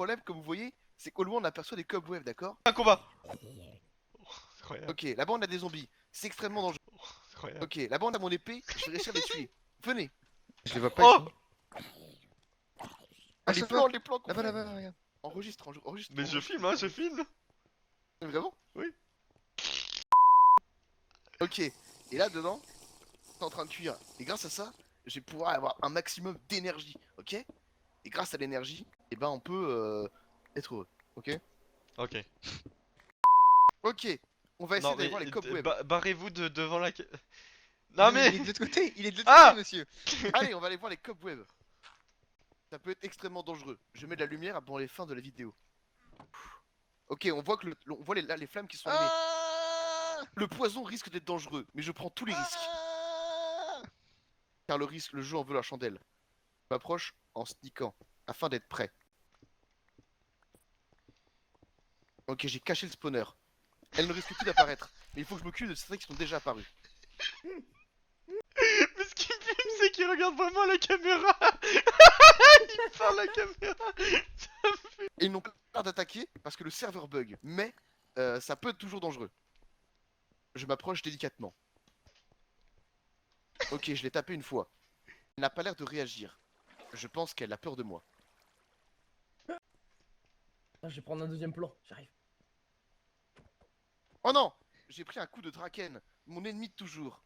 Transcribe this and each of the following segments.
problème, comme vous voyez, c'est qu'au loin on aperçoit des cobwebs, d'accord? Un combat. Incroyable, Ok, là-bas on a des zombies. C'est extrêmement dangereux. incroyable. Ok, là-bas on a mon épée, je vais réussir à les tuer. Venez. Je les vois pas, ils Oh! sont où? Ah, Ah, les ça plans, va. les plans qu'on Là-bas, fait. là-bas, regarde. Enregistre, enregistre. Mais je filme, hein, je filme. Vraiment? Oui. Ok, et là dedans, c'est en train de cuire. Et grâce à ça, je vais pouvoir avoir un maximum d'énergie, ok? Et grâce à l'énergie, eh ben on peut être heureux, ok? Ok. Ok, on va essayer Non d'aller mais voir les cobwebs. barrez-vous devant la... Mais Non non, mais mais... il est de l'autre côté, il est de l'autre Ah! côté, monsieur. Allez, on va aller voir les cobwebs. Ça peut être extrêmement dangereux. Je mets de la lumière avant les fins de la vidéo. Ok, on voit que on voit là, les flammes qui sont allumées. Ah Le poison risque d'être dangereux, mais je prends tous les risques. Ah Car le risque, le jeu en veut la chandelle. Je m'approche en sneakant, afin d'être prêt. Ok, j'ai caché le spawner. Elle ne risque plus d'apparaître, mais il faut que je m'occupe de ceux qui sont déjà apparus. Mais ce qui me filme, c'est qu'il regarde vraiment la caméra. Il parle la caméra. Et ils n'ont pas peur d'attaquer parce que le serveur bug, mais ça peut être toujours dangereux. Je m'approche délicatement. Ok, je l'ai tapé une fois. Elle n'a pas l'air de réagir. Je pense qu'elle a peur de moi. Ah, je vais prendre un deuxième plan, j'arrive. Oh non! J'ai pris un coup de Draken, mon ennemi de toujours.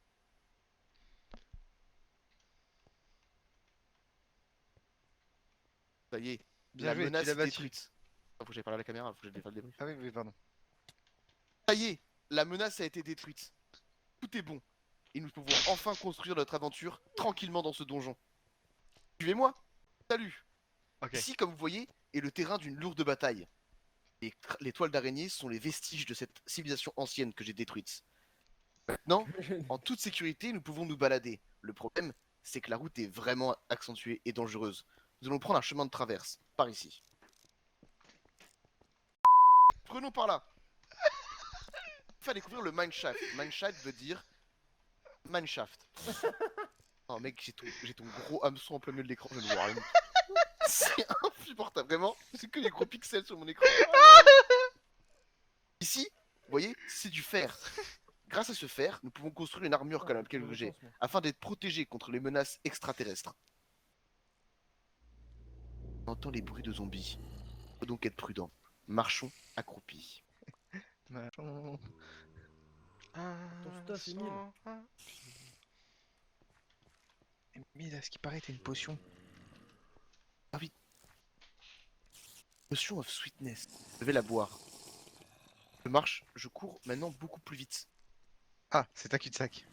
Ça y est, Bien la joué, tu menace l'as est battu. détruite. Faut que j'aille parler à la caméra, faut que je défasse le débrief. Ah oui, oui, pardon. Ça y est, la menace a été détruite. Tout est bon. Et nous pouvons enfin construire notre aventure tranquillement dans ce donjon. Suivez-moi. Salut. Ok. Ici, comme vous voyez, est le terrain d'une lourde bataille. Les toiles d'araignée sont les vestiges de cette civilisation ancienne que j'ai détruite. Maintenant, en toute sécurité, nous pouvons nous balader. Le problème, c'est que la route est vraiment accentuée et dangereuse. Nous allons prendre un chemin de traverse, par ici. Prenons par là. Faire découvrir le mineshaft. Mineshaft veut dire mineshaft. Oh mec, j'ai ton gros hameçon en plein milieu de l'écran, je ne vois rien. C'est insupportable, vraiment. C'est que des gros pixels sur mon écran. Ici, vous voyez, c'est du fer. Grâce à ce fer, nous pouvons construire une armure comme laquelle j'ai, afin d'être protégés contre les menaces extraterrestres. On entend les bruits de zombies. Il faut donc être prudent. Marchons accroupis. Machin. Ton stuff, Emile. Mais là, ce qui paraît, t'as une potion. Ah oui. Potion of sweetness. Je vais la boire. Je marche, je cours maintenant beaucoup plus vite. Ah, c'est un cul-de-sac.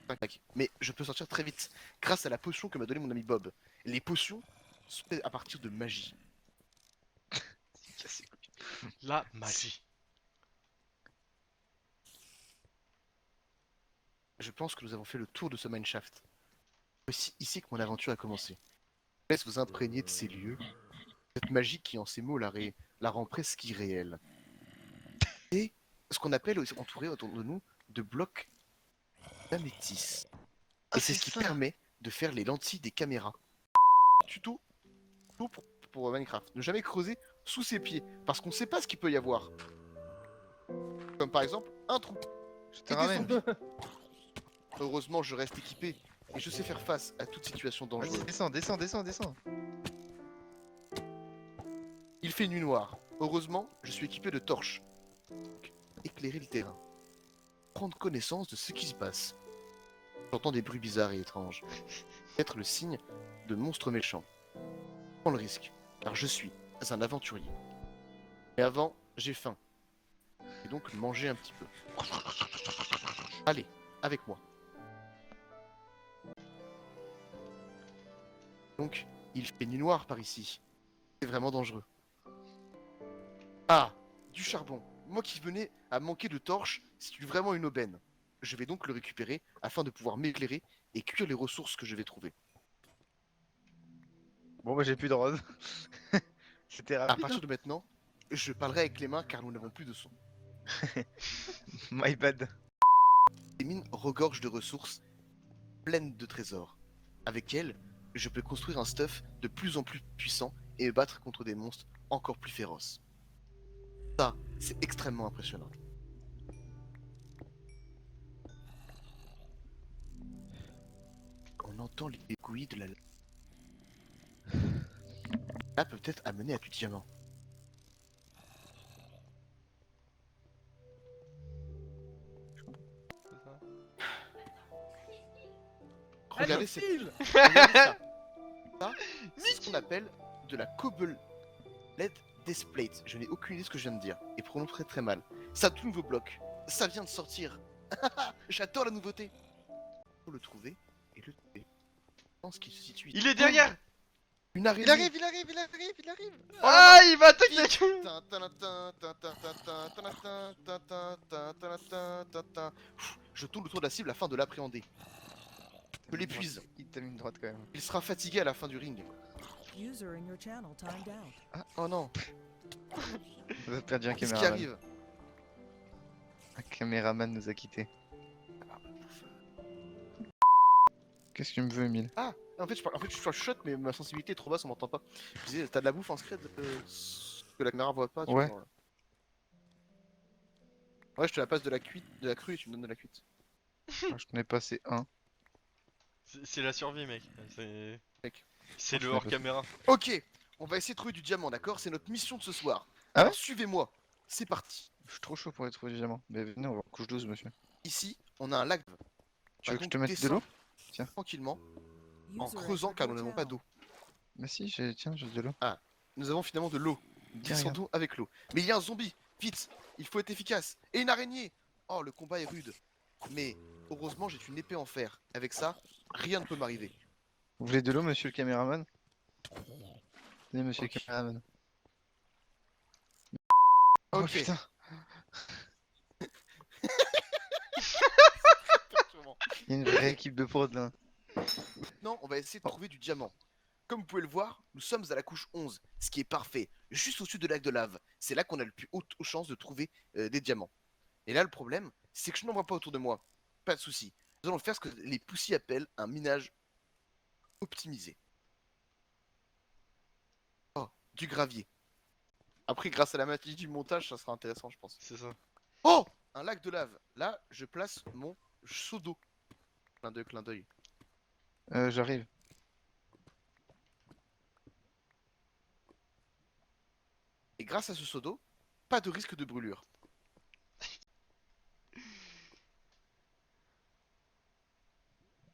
Tac, tac. Mais je peux sortir très vite grâce à la potion que m'a donnée mon ami Bob. Les potions sont faites à partir de magie. La magie. Je pense que nous avons fait le tour de ce mineshaft. C'est ici que mon aventure a commencé. Je laisse vous imprégner de ces lieux. Cette magie qui, en ces mots, la rend presque irréelle. Et ce qu'on appelle aussi entouré autour de nous de blocs d'améthyste. Ah, Et c'est ce qui permet de faire les lentilles des caméras. Tuto pour Minecraft. Ne jamais creuser sous ses pieds, parce qu'on sait pas ce qu'il peut y avoir. Comme par exemple un trou Je te et des ramène. zombies. Heureusement, je reste équipé et je sais faire face à toute situation dangereuse. Vas-y, descends, descends, descends, descends. Il fait nuit noire. Heureusement, je suis équipé de torches. Donc, éclairer le terrain. Prendre connaissance de ce qui se passe. J'entends des bruits bizarres et étranges. Être le signe de monstres méchants. Je prends le risque, car je suis un aventurier. Mais avant, j'ai faim. Et donc manger un petit peu. Allez, avec moi. Donc, il fait nuit noire par ici. C'est vraiment dangereux. Ah, du charbon. Moi qui venais à manquer de torches, c'est vraiment une aubaine. Je vais donc le récupérer afin de pouvoir m'éclairer et cuire les ressources que je vais trouver. Bon, bah, j'ai plus de rose. C'était À rapide. partir de maintenant, je parlerai avec les mains car nous n'avons plus de son. Hein. My bad. Les mines regorgent de ressources pleines de trésors. Avec elles, je peux construire un stuff de plus en plus puissant et me battre contre des monstres encore plus féroces. Ça, c'est extrêmement impressionnant. On entend les égouilles de la lave. Là peut peut-être amener à du diamant. C'est ça. Regardez, c'est fil. regardez ça. Ça, c'est ce qu'on appelle de la cobble LED Displate. Je n'ai aucune idée de ce que je viens de dire et prononce très très mal. C'est un tout nouveau bloc. Ça vient de sortir. J'adore la nouveauté. Faut le trouver et le tuer. Je pense qu'il se situe. Il est derrière. Une araignée. Il arrive, il arrive, il arrive, il arrive. Ah, il va attaquer la Je tourne autour de la cible afin de l'appréhender. Je l'épuise. Il t'a mis une droite quand même. Il sera fatigué à la fin du ring. User in your channel timed out. Ah, oh non. Vous avez perdu un Qu'est-ce qui caméraman. arrive? Un caméraman nous a quittés. Qu'est-ce que tu me veux, Emile? Ah, en fait, je shot, mais ma sensibilité est trop basse, on m'entend pas. Je disais, t'as de la bouffe en scred que la caméra voit pas. Ouais. vois. Ouais, je te la passe de la crue et tu me donnes de la cuite. Moi, je connais pas, c'est 1. C'est la survie, mec. Mec. C'est Je le connais hors pas. caméra. Ok, on va essayer de trouver du diamant, d'accord? C'est notre mission de ce soir. Ah Alors ouais suivez-moi, c'est parti. Je suis trop chaud pour aller trouver du diamant. Mais venez, on va en couche 12, monsieur. Ici, on a un lac. Tu veux que je te donc mette de l'eau? Tiens. Tranquillement, en User creusant entered car nous your n'avons pas channel. d'eau. Bah si, tiens, j'ai de l'eau. Nous avons finalement de l'eau. Descendons avec l'eau. Mais il y a un zombie, vite, il faut être efficace. Et une araignée. Oh, le combat est rude. Mais heureusement, j'ai une épée en fer. Avec ça, rien ne peut m'arriver. Vous voulez de l'eau, monsieur le caméraman? Venez, monsieur Ok. le caméraman. Oh Ok. putain. Il y a une vraie équipe de prod là. Maintenant, on va essayer de trouver du diamant. Comme vous pouvez le voir, nous sommes à la couche 11, ce qui est parfait, juste au-dessus de lac de lave. C'est là qu'on a le plus haute chance de trouver des diamants. Et là, le problème, c'est que je n'en vois pas autour de moi. Pas de souci. Nous allons faire ce que les poussies appellent un minage optimisé. Oh, du gravier. Après, grâce à la magie du montage, ça sera intéressant, je pense. C'est ça. Oh, un lac de lave. Là, je place mon seau d'eau. Clin d'œil, clin d'œil. J'arrive. Et grâce à ce seau d'eau, pas de risque de brûlure.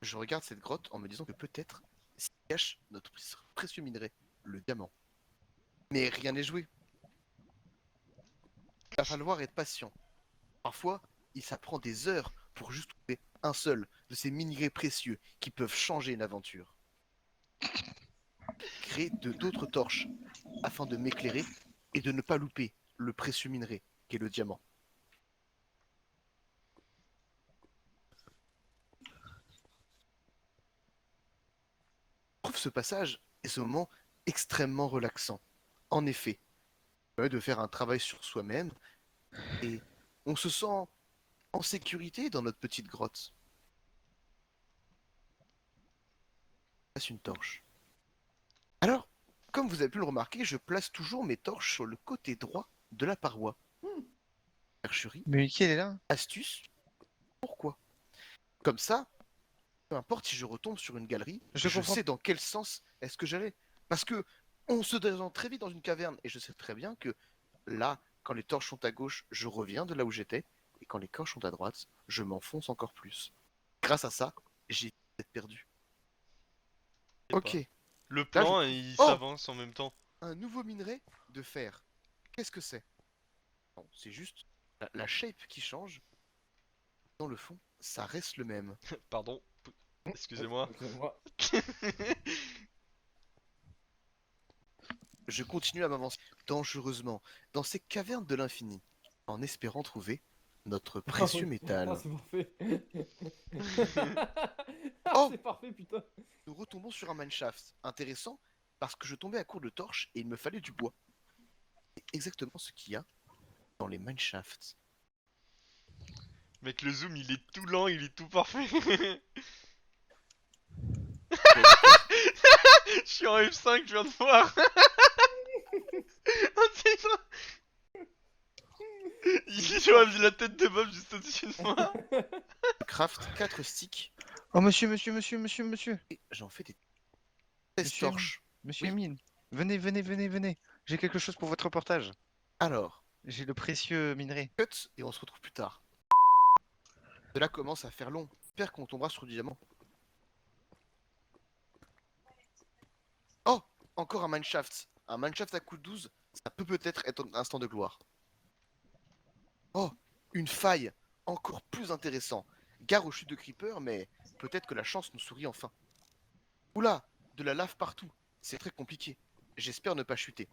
Je regarde cette grotte en me disant que peut-être s'y cache notre précieux minerai, le diamant. Mais rien n'est joué. Il va falloir être patient. Parfois, il s'apprend des heures pour juste trouver un seul de ces minerais précieux qui peuvent changer une aventure. Créer d'autres torches afin de m'éclairer et de ne pas louper le précieux minerai qu'est le diamant. Je trouve ce passage et ce moment extrêmement relaxant. En effet, ça permet de faire un travail sur soi-même et on se sent en sécurité dans notre petite grotte. Passe une torche. Alors, comme vous avez pu le remarquer, je place toujours mes torches sur le côté droit de la paroi. Percherie, Mais Mickey, elle est là? astuce, pourquoi? Comme ça, peu importe si je retombe sur une galerie, Je je comprends. sais dans quel sens est-ce que j'allais. Parce que on se descend très vite dans une caverne et je sais très bien que là, quand les torches sont à gauche, je reviens de là où j'étais et quand les torches sont à droite, je m'enfonce encore plus. Grâce à ça, j'ai été perdu. Ok, Le plan, il s'avance en même temps. un nouveau minerai de fer. Qu'est-ce que c'est? Non, c'est juste la shape qui change. Dans le fond, ça reste le même. Pardon. Excusez-moi. Excusez-moi. Je continue à m'avancer dangereusement dans ces cavernes de l'infini, en espérant trouver notre précieux métal. Ah, c'est parfait. Oh. C'est parfait, putain. Nous retombons sur un mineshaft. Intéressant, parce que je tombais à court de torches et il me fallait du bois. C'est exactement ce qu'il y a dans les mineshafts. Mec, le zoom, il est tout lent, il est tout parfait. Je suis en F5, je viens de voir. Tu vois la tête de Bob juste au-dessus de moi. Je craft 4 sticks Oh, monsieur. et j'en fais des 16 Monsieur, torches. Monsieur Oui. Emile, venez. J'ai quelque chose pour votre reportage. Alors, J'ai le précieux minerai. cut et on se retrouve plus tard. Cela commence à faire long. J'espère qu'on tombera sur du diamant. Oh, encore un mineshaft. Un mineshaft à coup de 12, ça peut peut-être être un instant de gloire. Oh, une faille. Encore plus intéressant. Gare aux chutes de creeper, mais peut-être que la chance nous sourit enfin. Oula, de la lave partout. C'est très compliqué. J'espère ne pas chuter.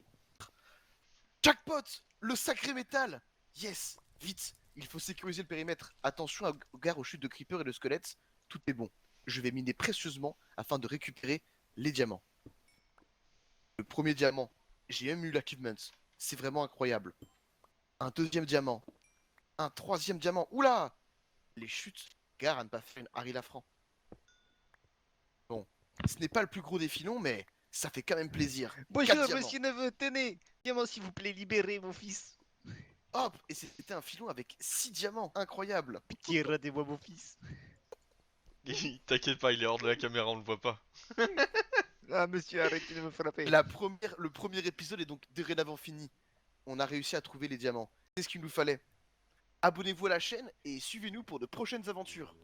Jackpot! Le sacré métal! Yes! Vite! Il faut sécuriser le périmètre. Attention aux gares aux chutes de creeper et de squelettes. Tout est bon. Je vais miner précieusement afin de récupérer les diamants. Le premier diamant. J'ai même eu l'achievement. C'est vraiment incroyable. Un deuxième diamant. Un troisième diamant. Oula! Les chutes. Gare à ne pas faire une Harry Lafranc. Bon. Ce n'est pas le plus gros des filons, mais ça fait quand même plaisir. Bonjour, Quatre diamants. monsieur Neveu, tenez. Diamant, s'il vous plaît, libérez mon fils. Hop! Et c'était un filon avec 6 diamants. Incroyable. Pitié, rendez-moi mon fils. T'inquiète pas, il est hors de la caméra, on le voit pas. Ah, monsieur, arrêtez de me frapper. Le premier épisode est donc dorénavant fini. On a réussi à trouver les diamants. C'est ce qu'il nous fallait. Abonnez-vous à la chaîne et suivez-nous pour de prochaines aventures.